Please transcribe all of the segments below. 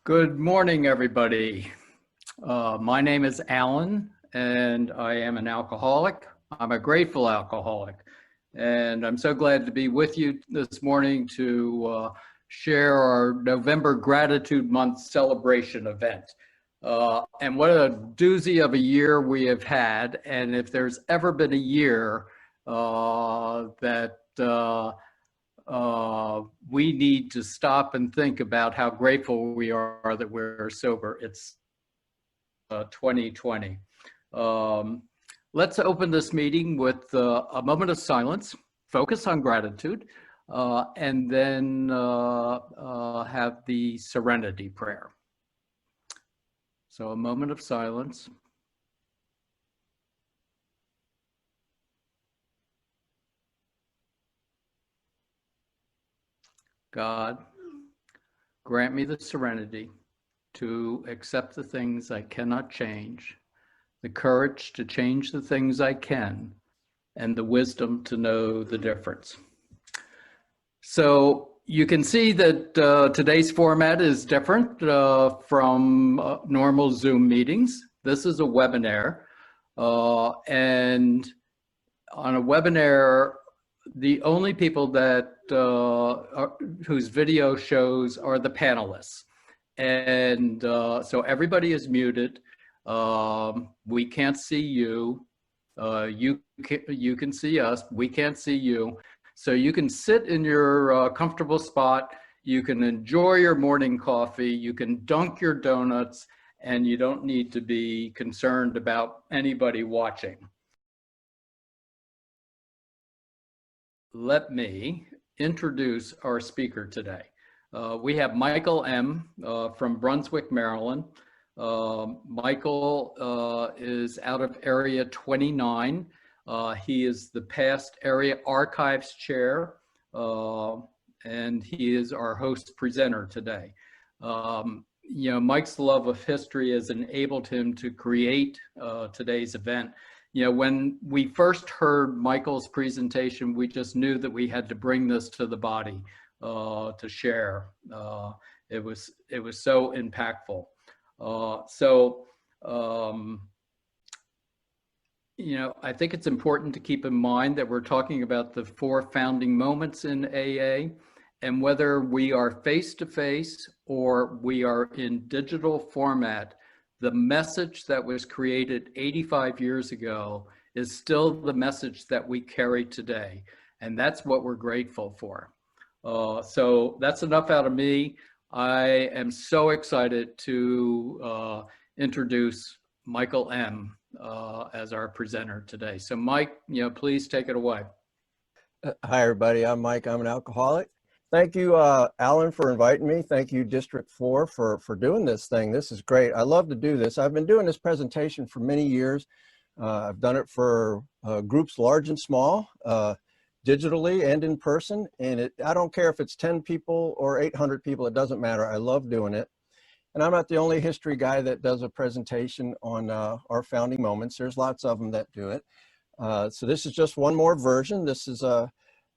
Good morning, everybody. My name is Alan, and I am an alcoholic. I'm a grateful alcoholic, and I'm so glad to be with you this morning to share our November Gratitude Month celebration event. And what a doozy of a year we have had, and if there's ever been a year that we need to stop and think about how grateful we are that we're sober. It's 2020. Let's open this meeting with a moment of silence, focus on gratitude, and then have the serenity prayer. So a moment of silence. God, grant me the serenity to accept the things I cannot change, the courage to change the things I can, and the wisdom to know the difference. So you can see that today's format is different from normal Zoom meetings. This is a webinar, and on a webinar, the only people that whose video shows are the panelists. And so everybody is muted. We can't see you. You can see us. We can't see you. So you can sit in your comfortable spot. You can enjoy your morning coffee. You can dunk your donuts, and you don't need to be concerned about anybody watching. Let me introduce our speaker today. We have Michael M. From Brunswick, Maryland. Michael is out of Area 29. He is the past Area Archives Chair, and he is our host presenter today. You know, Mike's love of history has enabled him to create today's event. You know, when we first heard Michael's presentation, we just knew that we had to bring this to the body to share. It was so impactful. You know, I think it's important to keep in mind that we're talking about the 4 founding moments in AA, and whether we are face-to-face or we are in digital format, the message that was created 85 years ago is still the message that we carry today. And that's what we're grateful for. So that's enough out of me. I am so excited to introduce Michael M. As our presenter today. So Mike, you know, please take it away. Hi, everybody. I'm Mike. I'm an alcoholic. Thank you, Alan, for inviting me. Thank you, District 4, for doing this thing. This is great. I love to do this. I've been doing this presentation for many years. I've done it for groups large and small, digitally and in person. And I don't care if it's 10 people or 800 people, it doesn't matter. I love doing it. And I'm not the only history guy that does a presentation on our founding moments. There's lots of them that do it. So this is just one more version. This is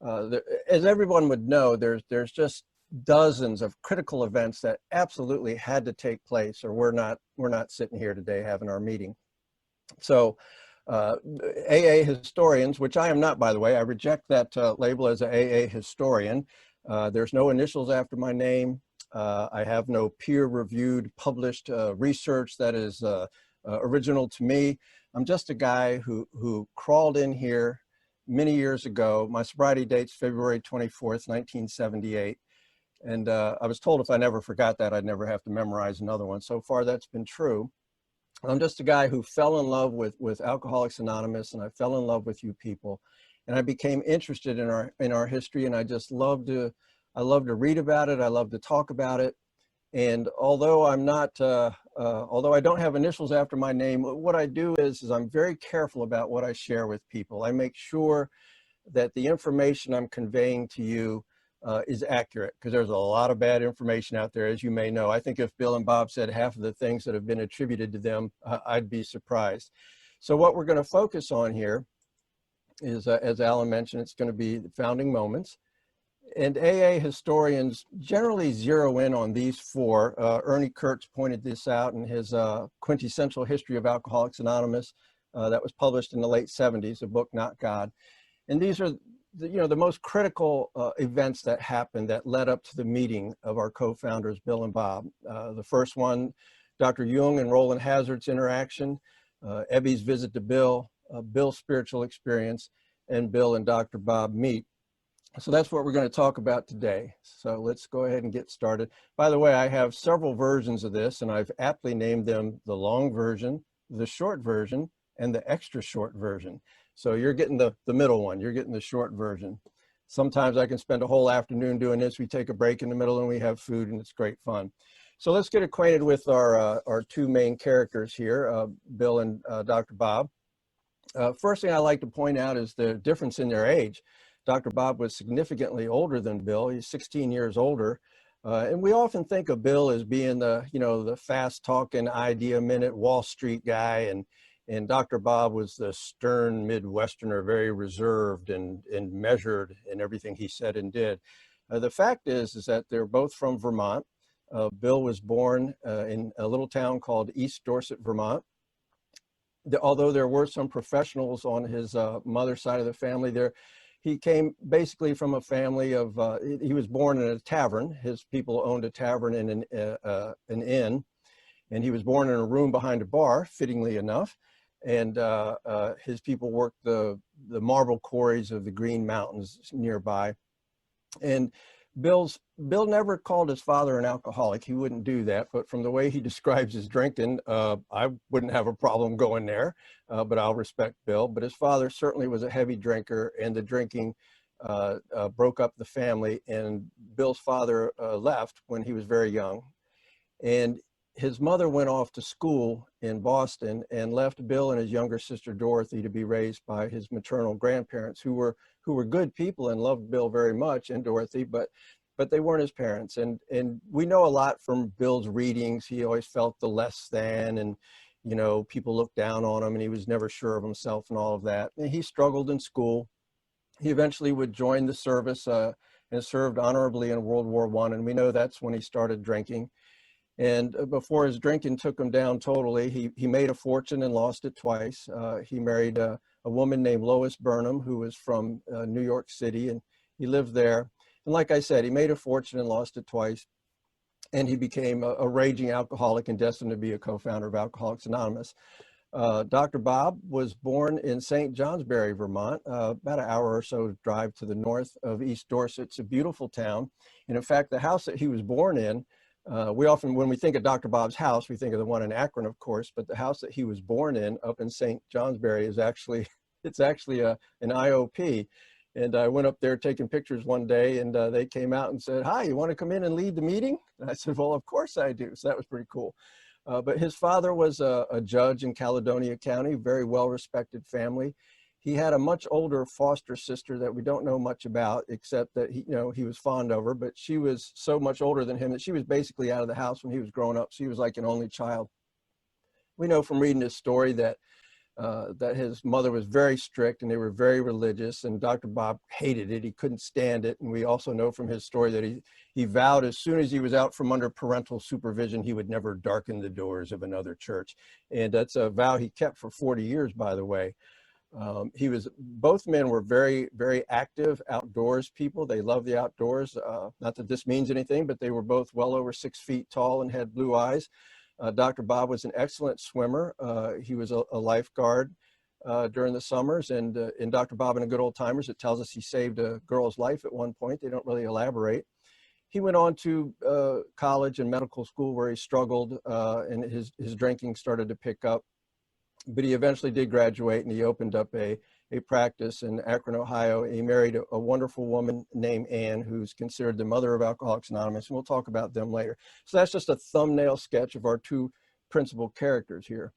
as everyone would know, there's just dozens of critical events that absolutely had to take place, or we're not sitting here today having our meeting. So AA historians, which I am not, by the way, I reject that label as an AA historian. There's no initials after my name. I have no peer-reviewed, published research that is original to me. I'm just a guy who crawled in here many years ago. My sobriety date's February 24th, 1978. And I was told if I never forgot that, I'd never have to memorize another one. So far, that's been true. I'm just a guy who fell in love with Alcoholics Anonymous, and I fell in love with you people. And I became interested in our history, and I just I love to read about it. I love to talk about it. And although I'm not, although I don't have initials after my name, what I do is I'm very careful about what I share with people. I make sure that the information I'm conveying to you is accurate, because there's a lot of bad information out there, as you may know. I think if Bill and Bob said half of the things that have been attributed to them, I'd be surprised. So what we're going to focus on here is, as Alan mentioned, it's going to be the founding moments. And AA historians generally zero in on these four. Ernie Kurtz pointed this out in his Quintessential History of Alcoholics Anonymous that was published in the late 70s, a book, Not God. And these are the most critical events that happened that led up to the meeting of our co-founders, Bill and Bob. The first one, Dr. Jung and Roland Hazard's interaction, Ebby's visit to Bill, Bill's spiritual experience, and Bill and Dr. Bob meet. So that's what we're going to talk about today. So let's go ahead and get started. By the way, I have several versions of this, and I've aptly named them the long version, the short version, and the extra short version. So you're getting the middle one. You're getting the short version. Sometimes I can spend a whole afternoon doing this. We take a break in the middle and we have food, and it's great fun. So let's get acquainted with our two main characters here, Bill and Dr. Bob. First thing I like to point out is the difference in their age. Dr. Bob was significantly older than Bill. He's 16 years older. And we often think of Bill as being the fast talking idea minute Wall Street guy. And Dr. Bob was the stern Midwesterner, very reserved and measured in everything he said and did. The fact is that they're both from Vermont. Bill was born in a little town called East Dorset, Vermont. Although there were some professionals on his mother's side of the family there, he came basically from a family of, he was born in a tavern. His people owned a tavern in an inn, and he was born in a room behind a bar, fittingly enough. And his people worked the marble quarries of the Green Mountains nearby. And Bill never called his father an alcoholic. He wouldn't do that, but from the way he describes his drinking, I wouldn't have a problem going there, but I'll respect Bill. But his father certainly was a heavy drinker, and the drinking broke up the family, and Bill's father left when he was very young. And his mother went off to school in Boston and left Bill and his younger sister Dorothy to be raised by his maternal grandparents, who were good people and loved Bill very much, and Dorothy, but they weren't his parents. And we know a lot from Bill's readings. He always felt the less than, and people looked down on him, and he was never sure of himself and all of that. And he struggled in school. He eventually would join the service and served honorably in World War I, and we know that's when he started drinking. And before his drinking took him down totally, he made a fortune and lost it twice. He married a woman named Lois Burnham, who was from New York City, and he lived there. And like I said, he made a fortune and lost it twice. And he became a raging alcoholic and destined to be a co-founder of Alcoholics Anonymous. Dr. Bob was born in St. Johnsbury, Vermont, about an hour or so drive to the north of East Dorset. It's a beautiful town. And in fact, the house that he was born in, we often, when we think of Dr. Bob's house, we think of the one in Akron, of course, but the house that he was born in up in St. Johnsbury is actually, it's actually an IOP. And I went up there taking pictures one day, and they came out and said, "Hi, you want to come in and lead the meeting?" And I said, "Well, of course I do." So that was pretty cool. But his father was a judge in Caledonia County, very well-respected family. He had a much older foster sister that we don't know much about, except that he was fond of her, but she was so much older than him that she was basically out of the house when he was growing up. So he was like an only child. We know from reading his story that his mother was very strict, and they were very religious, and Dr. Bob hated it. He couldn't stand it. And we also know from his story that he vowed as soon as he was out from under parental supervision, he would never darken the doors of another church. And that's a vow he kept for 40 years, by the way. Both men were very, very active outdoors people. They loved the outdoors. Not that this means anything, but they were both well over 6 feet tall and had blue eyes. Dr. Bob was an excellent swimmer. He was a lifeguard during the summers, and in Dr. Bob and the Good Old Timers, it tells us he saved a girl's life at one point. They don't really elaborate. He went on to college and medical school where he struggled, and his drinking started to pick up. But he eventually did graduate, and he opened up a practice in Akron, Ohio. He married a wonderful woman named Ann, who's considered the mother of Alcoholics Anonymous, and we'll talk about them later. So that's just a thumbnail sketch of our two principal characters here.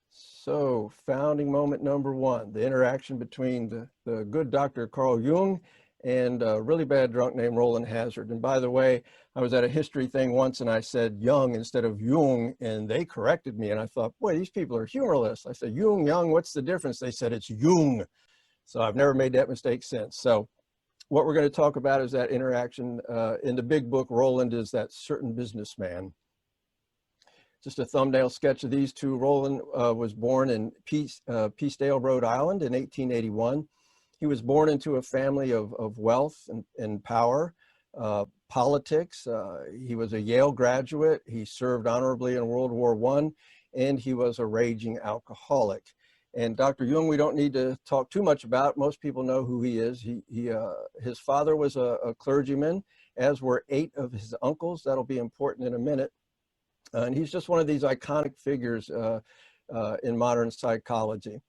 So founding moment number one, the interaction between the good Dr. Carl Jung and a really bad drunk named Roland Hazard. And by the way, I was at a history thing once and I said Jung instead of Jung, and they corrected me, and I thought, boy, these people are humorless. I said, Jung, Young, what's the difference? They said, it's Jung. So I've never made that mistake since. So what we're going to talk about is that interaction. In the big book, Roland is that certain businessman. Just a thumbnail sketch of these two. Roland was born in Peacedale, Rhode Island in 1881. He was born into a family of wealth and power, politics. He was a Yale graduate. He served honorably in World War I, and he was a raging alcoholic. And Dr. Jung, we don't need to talk too much about. Most people know who he is. His father was a clergyman, as were 8 of his uncles. That'll be important in a minute. And he's just one of these iconic figures in modern psychology.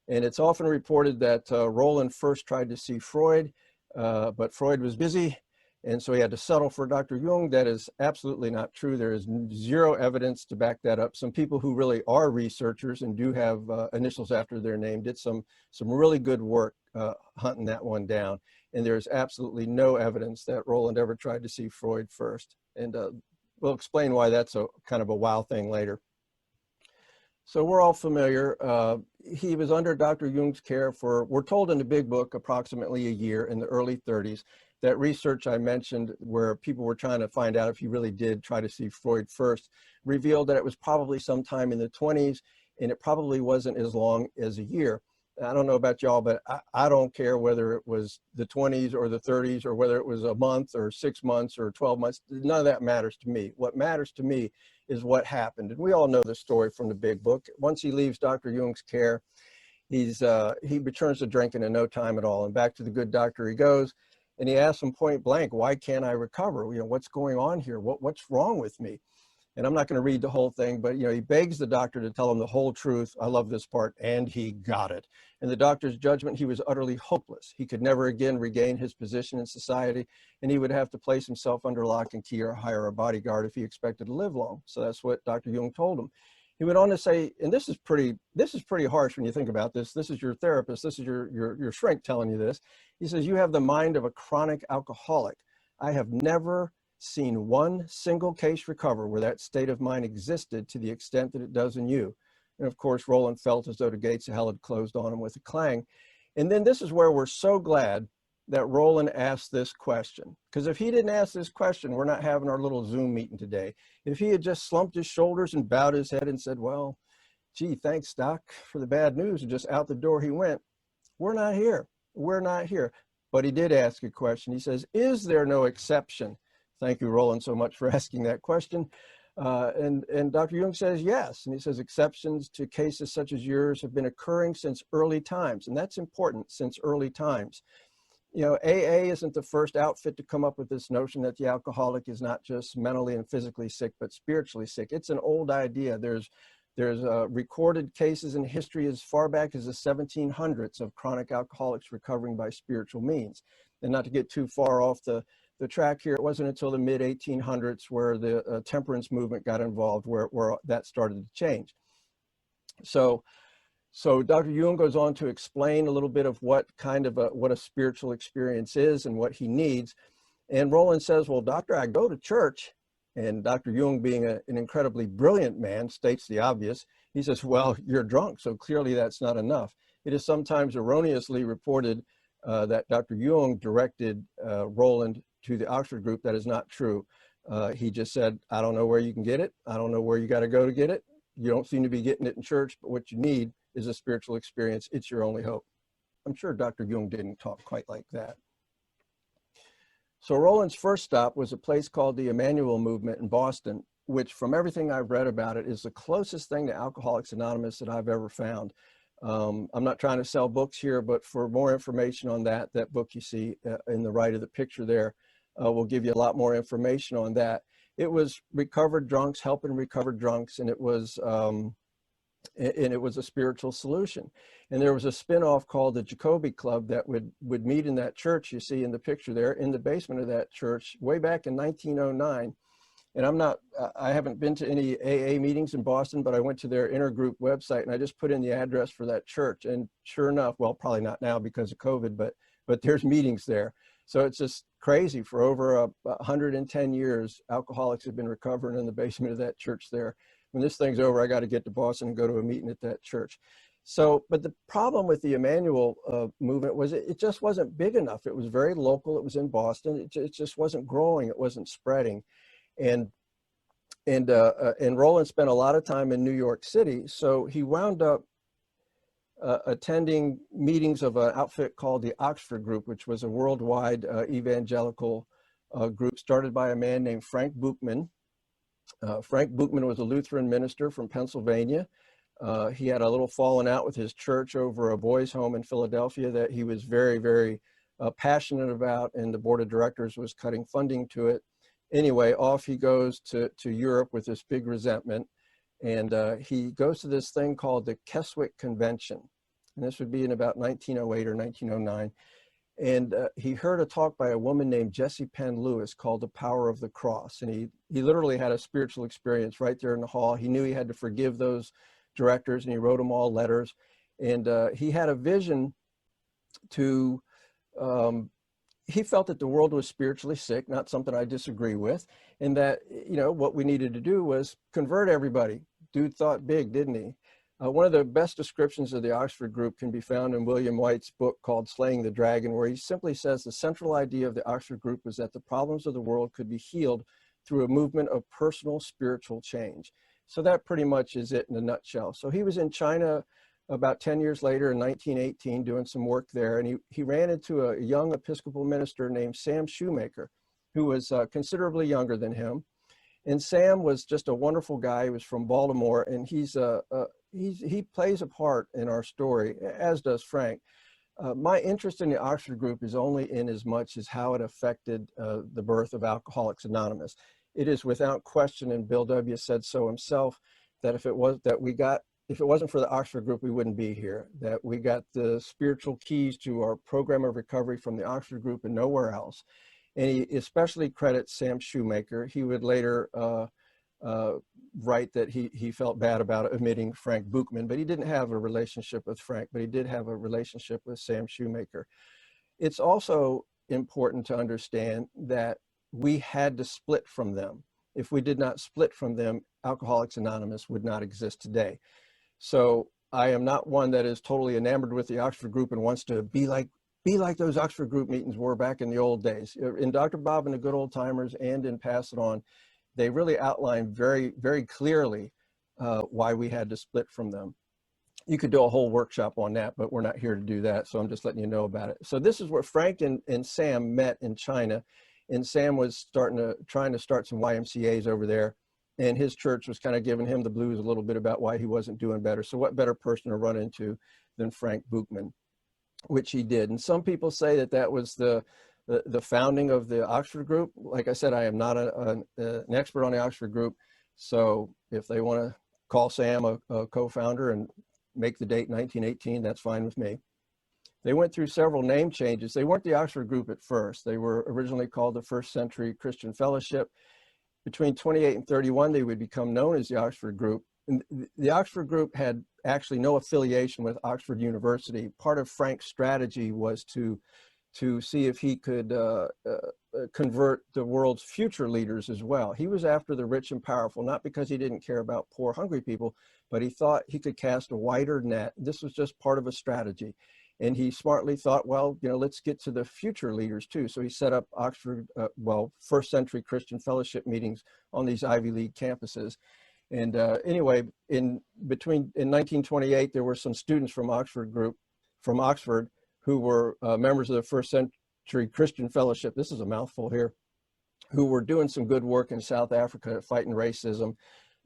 And it's often reported that Roland first tried to see Freud, but Freud was busy, and so he had to settle for Dr. Jung. That is absolutely not true. There is zero evidence to back that up. Some people who really are researchers and do have initials after their name did some really good work hunting that one down. And there's absolutely no evidence that Roland ever tried to see Freud first. And we'll explain why that's a kind of a wow thing later. So we're all familiar. He was under Dr. Jung's care for, we're told in the big book, approximately a year in the early 30s. That research I mentioned where people were trying to find out if he really did try to see Freud first revealed that it was probably sometime in the 20s, and it probably wasn't as long as a year. I don't know about y'all, but I don't care whether it was the 20s or the 30s or whether it was a month or 6 months or 12 months. None of that matters to me. What matters to me is what happened. And we all know the story from the big book. Once he leaves Dr. Jung's care, he returns to drinking in no time at all. And back to the good doctor he goes, and he asks him point blank, why can't I recover? You know, what's going on here? What's wrong with me? And I'm not going to read the whole thing, but, you know, he begs the doctor to tell him the whole truth. I love this part. And he got it. In the doctor's judgment, he was utterly hopeless. He could never again regain his position in society, and he would have to place himself under lock and key or hire a bodyguard if he expected to live long. So that's what Dr. Jung told him. He went on to say, and this is pretty harsh when you think about this. This is your therapist. This is your shrink telling you this. He says, you have the mind of a chronic alcoholic. I have never seen one single case recover where that state of mind existed to the extent that it does in you. And of course, Roland felt as though the gates of hell had closed on him with a clang. And then this is where we're so glad that Roland asked this question. Because if he didn't ask this question, we're not having our little Zoom meeting today. If he had just slumped his shoulders and bowed his head and said, well, gee, thanks, Doc, for the bad news, and just out the door he went, we're not here. We're not here. But he did ask a question. He says, is there no exception? Thank you, Roland, so much for asking that question. And Dr. Jung says yes. And he says exceptions to cases such as yours have been occurring since early times. And that's important, since early times. You know, AA isn't the first outfit to come up with this notion that the alcoholic is not just mentally and physically sick, but spiritually sick. It's an old idea. There's recorded cases in history as far back as the 1700s of chronic alcoholics recovering by spiritual means. And not to get too far off the track here, it wasn't until the mid-1800s where the temperance movement got involved, where that started to change. So Dr. Jung goes on to explain a little bit of what a spiritual experience is and what he needs. And Roland says, well, doctor, I go to church. And Dr. Jung, being an incredibly brilliant man, states the obvious. He says, well, you're drunk, so clearly that's not enough. It is sometimes erroneously reported that Dr. Jung directed Roland to the Oxford group. That is not true. He just said, I don't know where you can get it. I don't know where you got to go to get it. You don't seem to be getting it in church, but what you need is a spiritual experience. It's your only hope. I'm sure Dr. Jung didn't talk quite like that. So Roland's first stop was a place called the Emmanuel Movement in Boston, which from everything I've read about it is the closest thing to Alcoholics Anonymous that I've ever found. I'm not trying to sell books here, but for more information on that book you see in the right of the picture there will give you a lot more information on that. It was recovered drunks helping recovered drunks, and it was a spiritual solution. And there was a spin-off called the Jacoby Club that would meet in that church you see in the picture there, in the basement of that church, way back in 1909. And I haven't been to any AA meetings in Boston, but I went to their intergroup website and I just put in the address for that church. And sure enough, well, probably not now because of COVID, but there's meetings there. So it's just crazy. For over 110 years, alcoholics have been recovering in the basement of that church there. When this thing's over, I got to get to Boston and go to a meeting at that church. So, but the problem with the Emmanuel movement was it just wasn't big enough. It was very local. It was in Boston. It just wasn't growing. It wasn't spreading. And and Roland spent a lot of time in New York City. So he wound up attending meetings of an outfit called the Oxford Group, which was a worldwide evangelical group started by a man named Frank Buchman. Frank Buchman was a Lutheran minister from Pennsylvania. He had a little falling out with his church over a boys' home in Philadelphia that he was very, very passionate about, and the board of directors was cutting funding to it. Anyway, off he goes to Europe with this big resentment, and he goes to this thing called the Keswick Convention, and this would be in about 1908 or 1909. And he heard a talk by a woman named Jessie Penn Lewis called The Power of the Cross. And he literally had a spiritual experience right there in the hall. He knew he had to forgive those directors, and he wrote them all letters. And he had a vision to, he felt that the world was spiritually sick, not something I disagree with, and that, you know, what we needed to do was convert everybody. Dude thought big, didn't he? One of the best descriptions of the Oxford Group can be found in William White's book called Slaying the Dragon, where he simply says the central idea of the Oxford Group was that the problems of the world could be healed through a movement of personal spiritual change. So that pretty much is it in a nutshell. So he was in China about 10 years later in 1918 doing some work there, and he ran into a young Episcopal minister named Sam Shoemaker, who was considerably younger than him. And Sam was just a wonderful guy. He was from Baltimore, and he plays a part in our story, as does Frank. My interest in the Oxford Group is only in as much as how it affected the birth of Alcoholics Anonymous. It is without question, and Bill W. said so himself, that if it wasn't for the Oxford Group, we wouldn't be here. That we got the spiritual keys to our program of recovery from the Oxford Group and nowhere else. And he especially credits Sam Shoemaker. He would later write that he felt bad about omitting Frank Buchman, but he didn't have a relationship with Frank, but he did have a relationship with Sam Shoemaker. It's also important to understand that we had to split from them. If we did not split from them, Alcoholics Anonymous would not exist today. So I am not one that is totally enamored with the Oxford Group and wants to be like those Oxford Group meetings were back in the old days. In Dr. Bob and the Good Old Timers and in Pass It On, they really outlined very, very clearly why we had to split from them. You could do a whole workshop on that, but we're not here to do that, so I'm just letting you know about it. So this is where Frank and Sam met in China, and Sam was trying to start some YMCAs over there, and his church was kind of giving him the blues a little bit about why he wasn't doing better. So what better person to run into than Frank Buchman, which he did. And some people say that that was the founding of the Oxford Group. Like I said, I am not an expert on the Oxford Group. So if they want to call Sam a co-founder and make the date 1918, that's fine with me. They went through several name changes. They weren't the Oxford Group at first. They were originally called the First Century Christian Fellowship. Between 28 and 31, they would become known as the Oxford Group. And the Oxford Group had actually no affiliation with Oxford University. Part of Frank's strategy was to see if he could convert the world's future leaders as well. He was after the rich and powerful, not because he didn't care about poor, hungry people, but he thought he could cast a wider net. This was just part of a strategy. And he smartly thought, well, you know, let's get to the future leaders too. So he set up Oxford, First Century Christian Fellowship meetings on these Ivy League campuses. And anyway, in 1928, there were some students from Oxford who were members of the First Century Christian Fellowship. This is a mouthful here, who were doing some good work in South Africa fighting racism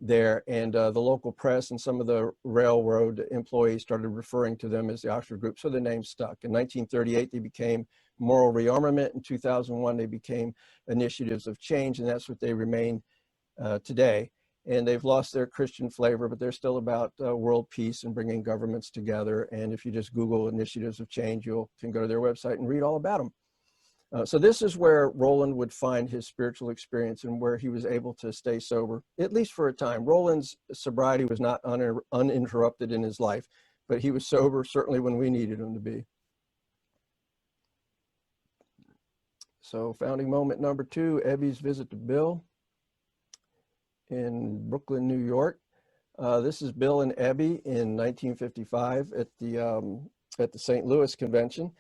there. And the local press and some of the railroad employees started referring to them as the Oxford Group. So the name stuck. In 1938, they became Moral Rearmament. In 2001, they became Initiatives of Change, and that's what they remain today. And they've lost their Christian flavor, but they're still about world peace and bringing governments together. And if you just Google Initiatives of Change, you can go to their website and read all about them. So this is where Roland would find his spiritual experience and where he was able to stay sober, at least for a time. Roland's sobriety was not uninterrupted in his life, but he was sober certainly when we needed him to be. So founding moment number 2, Ebby's visit to Bill in Brooklyn, New York. This is Bill and Ebby in 1955 at the St. Louis convention.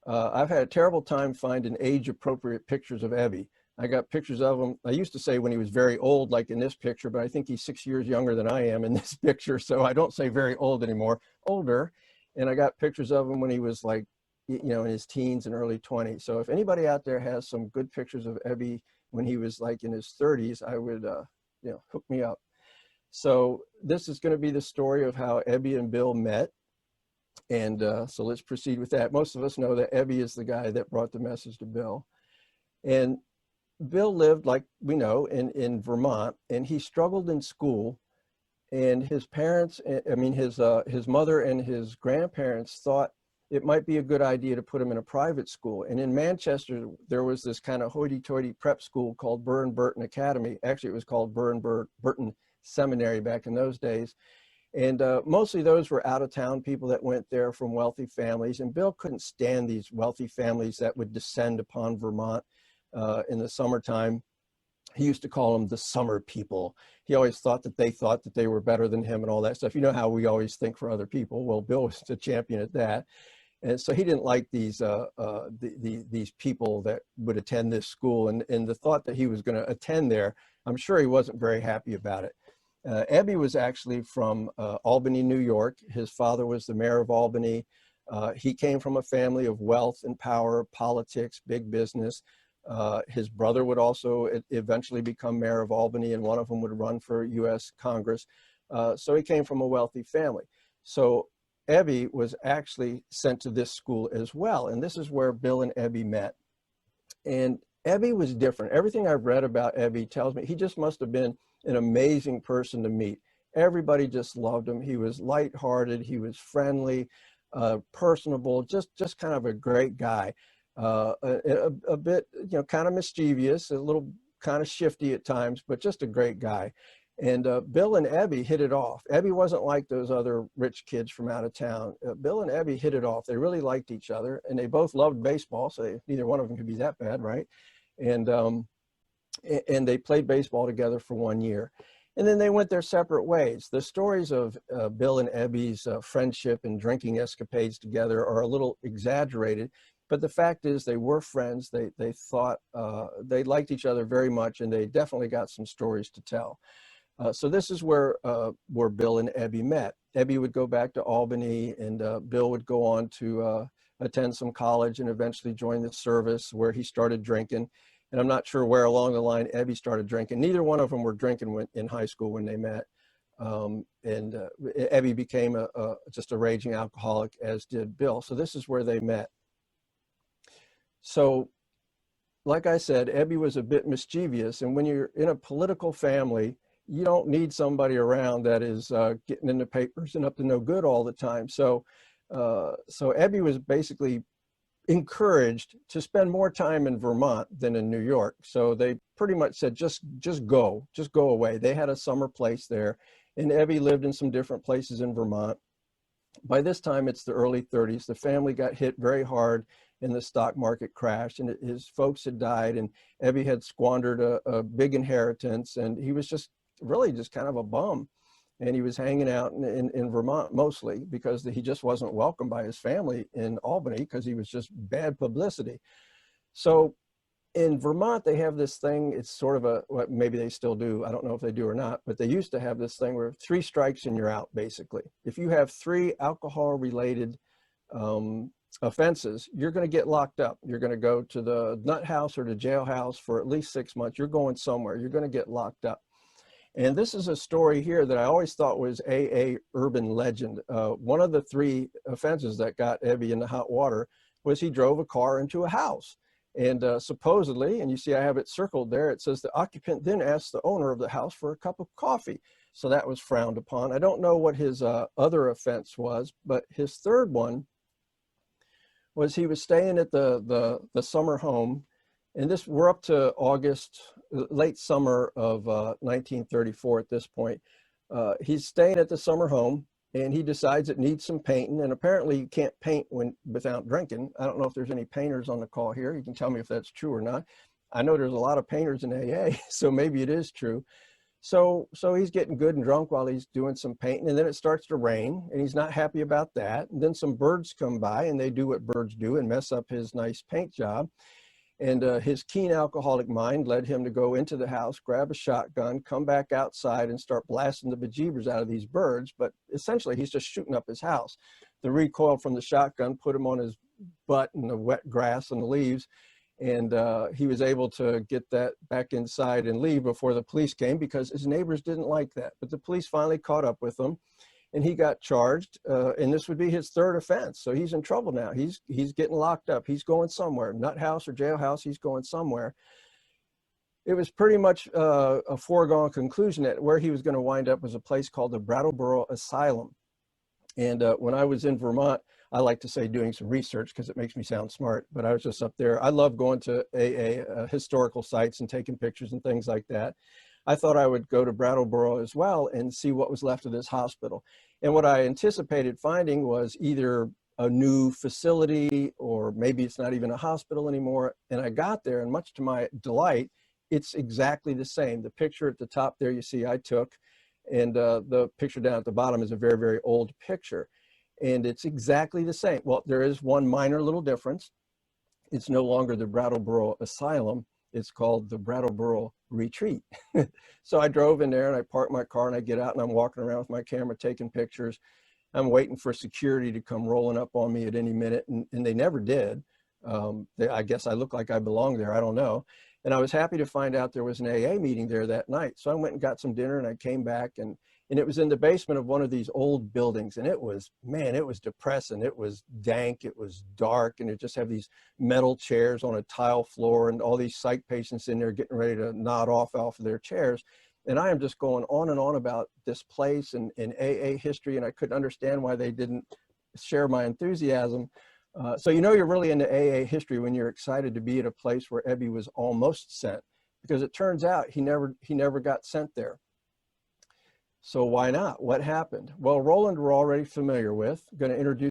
I've had a terrible time finding age-appropriate pictures of Ebby. I got pictures of him. I used to say when he was very old, like in this picture, but I think he's 6 years younger than I am in this picture, so I don't say very old anymore, older. And I got pictures of him when he was like, you know, in his teens and early 20s. So if anybody out there has some good pictures of Ebby when he was like in his 30s, I would, you know, hook me up. So this is going to be the story of how Ebby and Bill met. And so let's proceed with that. Most of us know that Ebby is the guy that brought the message to Bill. And Bill lived, like we know, in Vermont, and he struggled in school. And his parents, I mean, his mother and his grandparents thought it might be a good idea to put him in a private school. And in Manchester, there was this kind of hoity-toity prep school called Burr and Burton Academy. Actually, it was called Burr and Burton Seminary back in those days. And mostly those were out-of-town people that went there from wealthy families. And Bill couldn't stand these wealthy families that would descend upon Vermont in the summertime. He used to call them the summer people. He always thought that they were better than him and all that stuff. You know how we always think for other people. Well, Bill was a champion at that. And so he didn't like these people that would attend this school. And the thought that he was going to attend there, I'm sure he wasn't very happy about it. Ebby was actually from Albany, New York. His father was the mayor of Albany. He came from a family of wealth and power, politics, big business. His brother would also eventually become mayor of Albany, and one of them would run for U.S. Congress. So he came from a wealthy family. So Ebby was actually sent to this school as well. And this is where Bill and Ebby met. And Ebby was different. Everything I've read about Ebby tells me he just must have been an amazing person to meet. Everybody just loved him. He was lighthearted. He was friendly, personable, just kind of a great guy. A bit, you know, kind of mischievous, a little kind of shifty at times, but just a great guy. And Bill and Ebby hit it off. Ebby wasn't like those other rich kids from out of town. Bill and Ebby hit it off. They really liked each other, and they both loved baseball, so neither one of them could be that bad, right? And they played baseball together for 1 year. And then they went their separate ways. The stories of Bill and Ebby's friendship and drinking escapades together are a little exaggerated, but the fact is they were friends. They thought they liked each other very much, and they definitely got some stories to tell. So this is where Bill and Ebby met. Ebby would go back to Albany, and Bill would go on to attend some college and eventually join the service, where he started drinking. And I'm not sure where along the line Ebby started drinking. Neither one of them were drinking in high school when they met. Ebby became just a raging alcoholic, as did Bill. So this is where they met. So like I said, Ebby was a bit mischievous. And when you're in a political family, you don't need somebody around that is getting in the papers and up to no good all the time. So Ebby was basically encouraged to spend more time in Vermont than in New York. So they pretty much said, just go away. They had a summer place there, and Ebby lived in some different places in Vermont. By this time, it's the early 30s. The family got hit very hard in the stock market crash, and his folks had died, and Ebby had squandered a big inheritance, and he was just really just kind of a bum. And he was hanging out in Vermont mostly because he just wasn't welcomed by his family in Albany because he was just bad publicity. So in Vermont, they have this thing, it's sort of well, maybe they still do, I don't know if they do or not, but they used to have this thing where 3 strikes and you're out, basically. If you have 3 alcohol-related offenses, you're going to get locked up. You're going to go to the nut house or the jailhouse for at least 6 months. You're going somewhere. You're going to get locked up. And this is a story here that I always thought was AA urban legend. One of the 3 offenses that got Ebby in the hot water was he drove a car into a house. And supposedly, and you see I have it circled there, it says the occupant then asked the owner of the house for a cup of coffee. So that was frowned upon. I don't know what his other offense was, but his 3rd one was he was staying at the summer home. And this, we're up to August, late summer of 1934 at this point. He's staying at the summer home, and he decides it needs some painting. And apparently you can't paint without drinking. I don't know if there's any painters on the call here. You can tell me if that's true or not. I know there's a lot of painters in AA, so maybe it is true. So he's getting good and drunk while he's doing some painting, and then it starts to rain, and he's not happy about that. And then some birds come by, and they do what birds do and mess up his nice paint job. And his keen alcoholic mind led him to go into the house, grab a shotgun, come back outside, and start blasting the bejeebers out of these birds. But essentially, he's just shooting up his house. The recoil from the shotgun put him on his butt in the wet grass and the leaves. And he was able to get that back inside and leave before the police came, because his neighbors didn't like that. But the police finally caught up with him, and he got charged. And this would be his third offense. So he's in trouble now. He's getting locked up. He's going somewhere, nut house or jailhouse. He's going somewhere. It was pretty much a foregone conclusion that where he was going to wind up was a place called the Brattleboro Asylum. And when I was in Vermont, I like to say doing some research because it makes me sound smart, but I was just up there. I love going to historical sites and taking pictures and things like that. I thought I would go to Brattleboro as well and see what was left of this hospital. And what I anticipated finding was either a new facility, or maybe it's not even a hospital anymore. And I got there, and much to my delight, it's exactly the same. The picture at the top there you see I took, and the picture down at the bottom is a very, very old picture. And it's exactly the same. Well, there is one minor little difference. It's no longer the Brattleboro Asylum. It's called the Brattleboro Retreat. So I drove in there, and I parked my car, and I get out, and I'm walking around with my camera taking pictures. I'm waiting for security to come rolling up on me at any minute, and they never did. I guess I look like I belong there. I don't know. And I was happy to find out there was an AA meeting there that night. So I went and got some dinner, and I came back, and it was in the basement of one of these old buildings. And it was, man, it was depressing. It was dank. It was dark. And it just had these metal chairs on a tile floor, and all these psych patients in there getting ready to nod off of their chairs. And I am just going on and on about this place and AA history. And I couldn't understand why they didn't share my enthusiasm. So you know you're really into AA history when you're excited to be at a place where Ebby was almost sent, because it turns out he never got sent there. So why not? What happened? Well, Roland we're already familiar with. I'm going to introduce